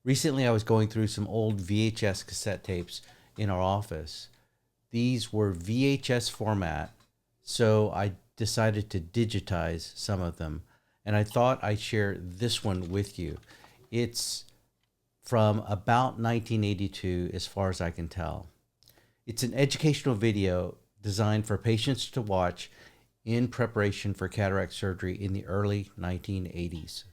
Recently, I was going through some old VHS cassette tapes in our office. These were VHS format, so I decided to digitize some of them, and I thought I'd share this one with you. It's from about 1982, as far as I can tell. It's an educational video designed for patients to watch in preparation for cataract surgery in the early 1980s.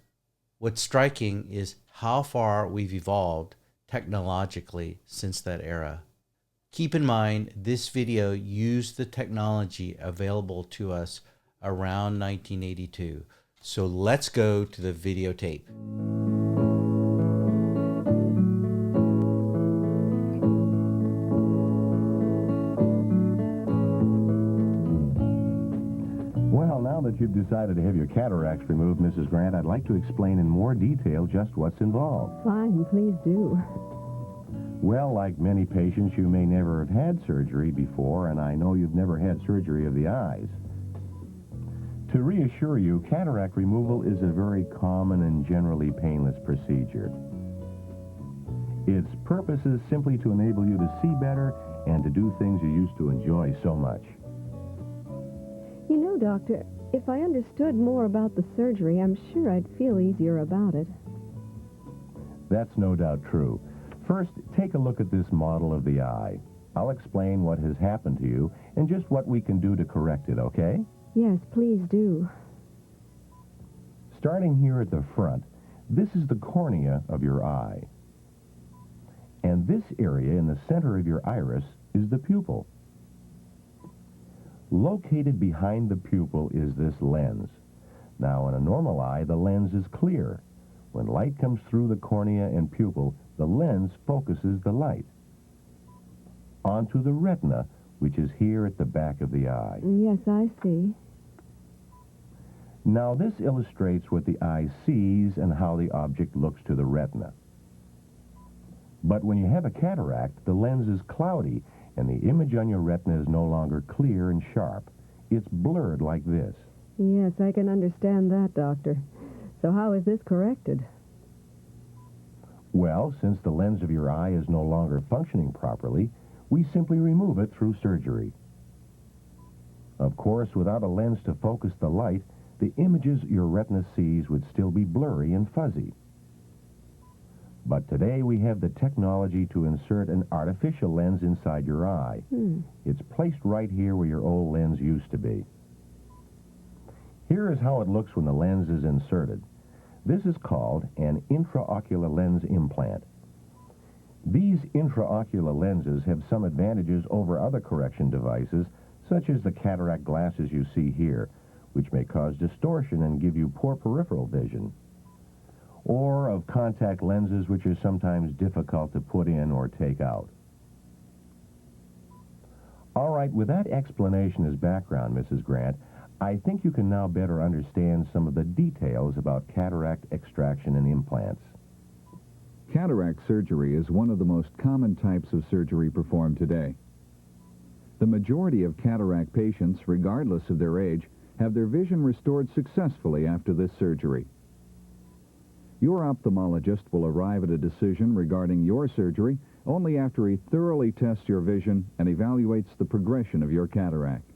What's striking is how far we've evolved technologically since that era. Keep in mind, this video used the technology available to us around 1982. So let's go to the videotape. Well, now that you've decided to have your cataracts removed, Mrs. Grant, I'd like to explain in more detail just what's involved. Fine, please do. Well, like many patients, you may never have had surgery before, and I know you've never had surgery of the eyes. To reassure you, cataract removal is a very common and generally painless procedure. Its purpose is simply to enable you to see better and to do things you used to enjoy so much. You know, Doctor, if I understood more about the surgery, I'm sure I'd feel easier about it. That's no doubt true. First, take a look at this model of the eye. I'll explain what has happened to you and just what we can do to correct it, okay? Yes, please do. Starting here at the front, this is the cornea of your eye. And this area in the center of your iris is the pupil. Located behind the pupil is this lens. Now, in a normal eye, the lens is clear. When light comes through the cornea and pupil, the lens focuses the light onto the retina, which is here at the back of the eye. Yes, I see. Now, this illustrates what the eye sees and how the object looks to the retina. But when you have a cataract, the lens is cloudy, and the image on your retina is no longer clear and sharp. It's blurred like this. Yes, I can understand that, Doctor. So how is this corrected? Well, since the lens of your eye is no longer functioning properly, we simply remove it through surgery. Of course, without a lens to focus the light, the images your retina sees would still be blurry and fuzzy. But today we have the technology to insert an artificial lens inside your eye. It's placed right here where your old lens used to be. Here is how it looks when the lens is inserted. This is called an intraocular lens implant. These intraocular lenses have some advantages over other correction devices, such as the cataract glasses you see here, which may cause distortion and give you poor peripheral vision, or of contact lenses which are sometimes difficult to put in or take out. All right, with that explanation as background, Mrs. Grant, I think you can now better understand some of the details about cataract extraction and implants. Cataract surgery is one of the most common types of surgery performed today. The majority of cataract patients, regardless of their age, have their vision restored successfully after this surgery. Your ophthalmologist will arrive at a decision regarding your surgery only after he thoroughly tests your vision and evaluates the progression of your cataract.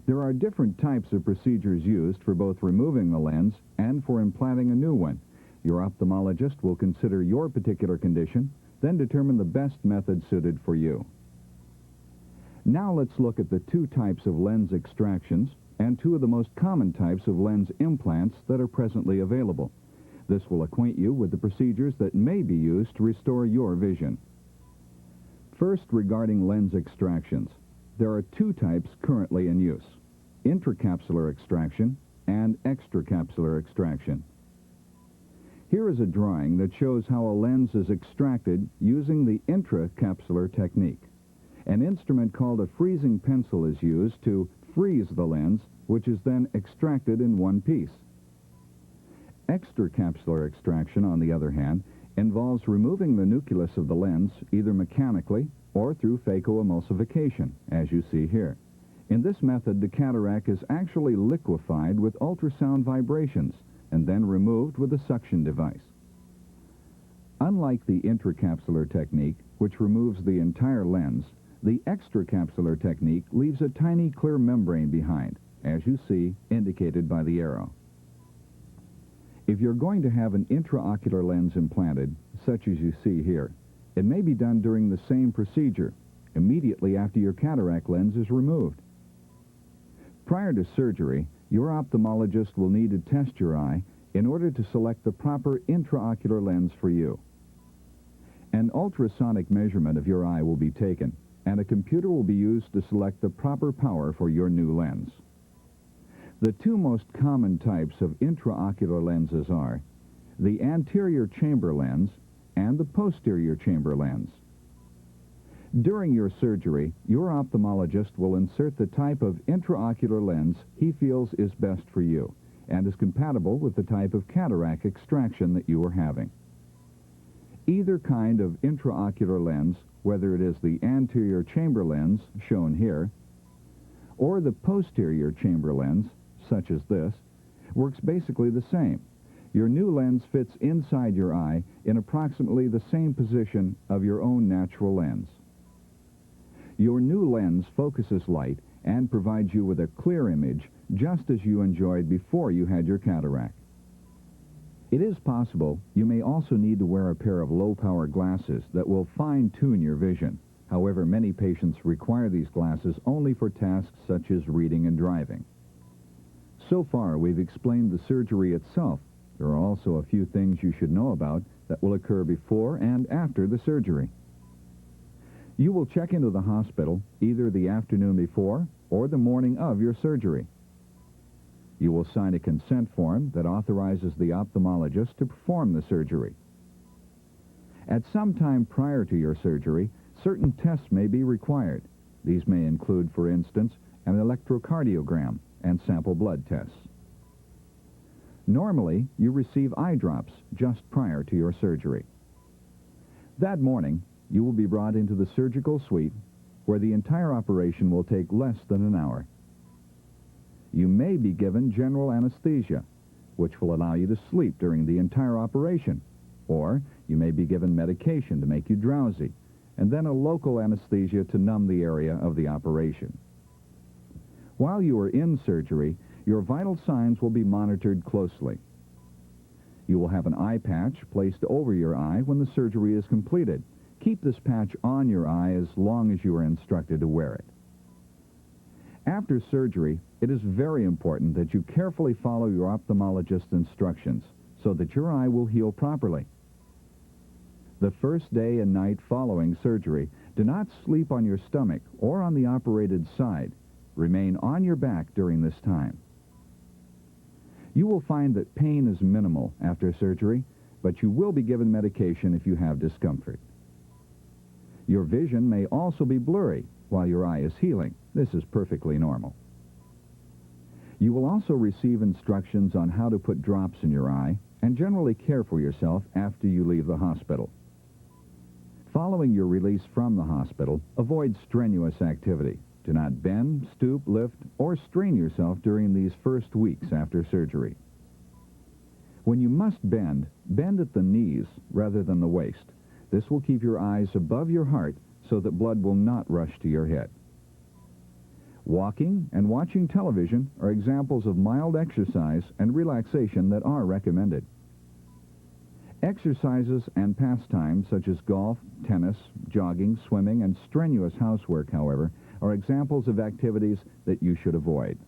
There are different types of procedures used for both removing the lens and for implanting a new one. Your ophthalmologist will consider your particular condition, then determine the best method suited for you. Now let's look at the two types of lens extractions and two of the most common types of lens implants that are presently available. This will acquaint you with the procedures that may be used to restore your vision. First, regarding lens extractions, there are two types currently in use: intracapsular extraction and extracapsular extraction. Here is a drawing that shows how a lens is extracted using the intracapsular technique. An instrument called a freezing pencil is used to freeze the lens, which is then extracted in one piece. Extracapsular extraction, on the other hand, involves removing the nucleus of the lens either mechanically or through phacoemulsification, as you see here. In this method, the cataract is actually liquefied with ultrasound vibrations and then removed with a suction device. Unlike the intracapsular technique, which removes the entire lens, the extracapsular technique leaves a tiny clear membrane behind, as you see indicated by the arrow. If you're going to have an intraocular lens implanted, such as you see here, it may be done during the same procedure, immediately after your cataract lens is removed. Prior to surgery, your ophthalmologist will need to test your eye in order to select the proper intraocular lens for you. An ultrasonic measurement of your eye will be taken, and a computer will be used to select the proper power for your new lens. The two most common types of intraocular lenses are the anterior chamber lens and the posterior chamber lens. During your surgery, your ophthalmologist will insert the type of intraocular lens he feels is best for you and is compatible with the type of cataract extraction that you are having. Either kind of intraocular lens, whether it is the anterior chamber lens, shown here, or the posterior chamber lens, such as this, works basically the same. Your new lens fits inside your eye in approximately the same position of your own natural lens. Your new lens focuses light and provides you with a clear image, just as you enjoyed before you had your cataract. It is possible you may also need to wear a pair of low-power glasses that will fine-tune your vision. However, many patients require these glasses only for tasks such as reading and driving. So far, we've explained the surgery itself. There are also a few things you should know about that will occur before and after the surgery. You will check into the hospital either the afternoon before or the morning of your surgery. You will sign a consent form that authorizes the ophthalmologist to perform the surgery. At some time prior to your surgery, certain tests may be required. These may include, for instance, an electrocardiogram and sample blood tests. Normally, you receive eye drops just prior to your surgery. That morning, you will be brought into the surgical suite where the entire operation will take less than an hour. You may be given general anesthesia, which will allow you to sleep during the entire operation, or you may be given medication to make you drowsy, and then a local anesthesia to numb the area of the operation. While you are in surgery, your vital signs will be monitored closely. You will have an eye patch placed over your eye when the surgery is completed. Keep this patch on your eye as long as you are instructed to wear it. After surgery, it is very important that you carefully follow your ophthalmologist's instructions so that your eye will heal properly. The first day and night following surgery, do not sleep on your stomach or on the operated side. Remain on your back during this time. You will find that pain is minimal after surgery, but you will be given medication if you have discomfort. Your vision may also be blurry while your eye is healing. This is perfectly normal. You will also receive instructions on how to put drops in your eye and generally care for yourself after you leave the hospital. Following your release from the hospital, avoid strenuous activity. Do not bend, stoop, lift, or strain yourself during these first weeks after surgery. When you must bend, bend at the knees rather than the waist. This will keep your eyes above your heart so that blood will not rush to your head. Walking and watching television are examples of mild exercise and relaxation that are recommended. Exercises and pastimes such as golf, tennis, jogging, swimming, and strenuous housework, however, are examples of activities that you should avoid.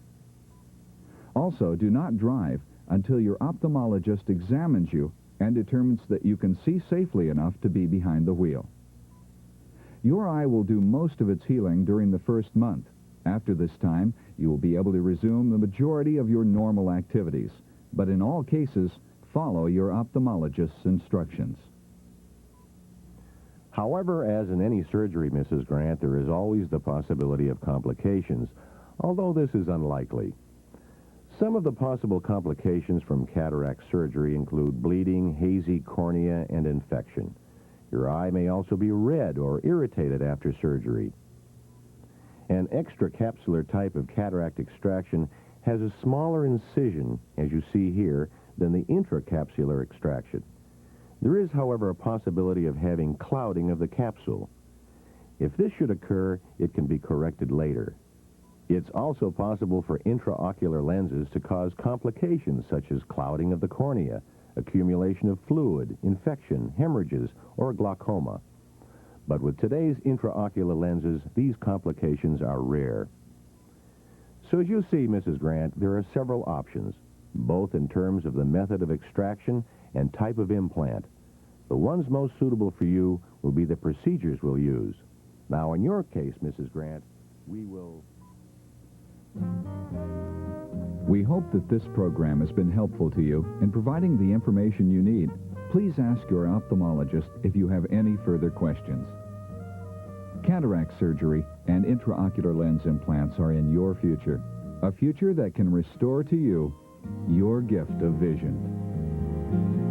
Also, do not drive until your ophthalmologist examines you and determines that you can see safely enough to be behind the wheel. Your eye will do most of its healing during the first month. After this time, you will be able to resume the majority of your normal activities, but in all cases, follow your ophthalmologist's instructions. However, as in any surgery, Mrs. Grant, there is always the possibility of complications, although this is unlikely. Some of the possible complications from cataract surgery include bleeding, hazy cornea, and infection. Your eye may also be red or irritated after surgery. An extracapsular type of cataract extraction has a smaller incision, as you see here, than the intracapsular extraction. There is, however, a possibility of having clouding of the capsule. If this should occur, it can be corrected later. It's also possible for intraocular lenses to cause complications such as clouding of the cornea, accumulation of fluid, infection, hemorrhages, or glaucoma. But with today's intraocular lenses, these complications are rare. So as you see, Mrs. Grant, there are several options, both in terms of the method of extraction and type of implant. The ones most suitable for you will be the procedures we'll use. Now, in your case, Mrs. Grant, we will... We hope that this program has been helpful to you in providing the information you need. Please ask your ophthalmologist if you have any further questions. Cataract surgery and intraocular lens implants are in your future, a future that can restore to you your gift of vision.